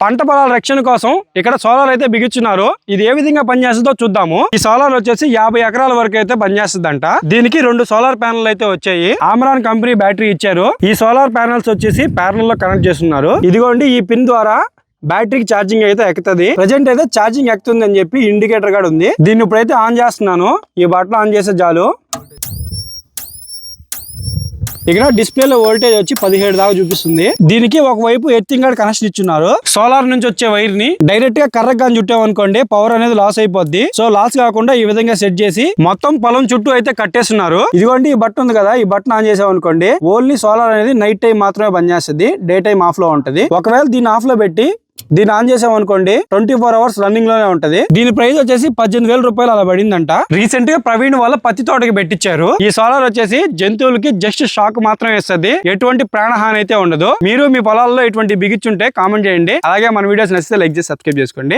పంట పొలాల రక్షణ కోసం ఇక్కడ సోలార్ అయితే బిగించున్నారు. ఇది ఏ విధంగా పనిచేస్తుందో చూద్దాము. ఈ సోలార్ వచ్చేసి 50 ఎకరాల వరకు అయితే పనిచేస్తుందంట. దీనికి 2 సోలార్ ప్యానెల్ అయితే వచ్చాయి. ఆమ్రాన్ కంపెనీ బ్యాటరీ ఇచ్చారు. ఈ సోలార్ ప్యానెల్స్ వచ్చేసి ప్యానెల్ లో కనెక్ట్ చేస్తున్నారు. ఇదిగోండి ఈ పిన్ ద్వారా బ్యాటరీకి ఛార్జింగ్ అయితే ఎక్కుతుంది. ప్రెజెంట్ అయితే ఛార్జింగ్ ఎక్కుతుంది అని చెప్పి ఇండికేటర్ కూడా ఉంది. దీన్ని ఇప్పుడైతే ఆన్ చేస్తున్నాను. ఈ బటన్ ఆన్ చేసే చాలు. ఇక్కడ డిస్ప్లేలో వోల్టేజ్ వచ్చి 17 దాకా చూపిస్తుంది. దీనికి ఒకవైపు ఎర్తింగ్ కార్డ్ కనెక్షన్ ఇచ్చున్నారు. సోలార్ నుంచి వచ్చే వైర్ ని డైరెక్ట్ గా కర్రగా చుట్టామనుకోండి పవర్ అనేది లాస్ అయిపోద్ది. సో లాస్ కాకుండా ఈ విధంగా సెట్ చేసి మొత్తం పొలం చుట్టూ అయితే కట్టేస్తున్నారు. ఇదిగోండి ఈ బటన్ ఉంది కదా, ఈ బటన్ ఆన్ చేసామనుకోండి ఓన్లీ సోలార్ అనేది నైట్ టైం మాత్రమే పనిచేస్తుంది. డే టైం ఆఫ్ లో ఉంటది. ఒకవేళ దీన్ని ఆఫ్ లో పెట్టి దీన్ని ఆన్ చేసామనుకోండి 24 అవర్స్ రన్నింగ్ లోనే ఉంటది. దీని ప్రైస్ వచ్చేసి 18,000 రూపాయలు అలా పడిందంట. రీసెంట్ గా ప్రవీణ్ వాళ్ళ పత్తి తోటకి పెట్టించారు. ఈ సోలార్ వచ్చేసి జంతువులకి జస్ట్ షాక్ మాత్రమే ఇస్తుంది. ఎటువంటి ప్రాణహాని అయితే ఉండదు. మీరు మీ పొలాల్లో ఇటువంటి బిగించుంటే కామెంట్ చేయండి. అలాగే మన వీడియోస్ నచ్చితే లైక్ చేసి సబ్స్క్రైబ్ చేసుకోండి.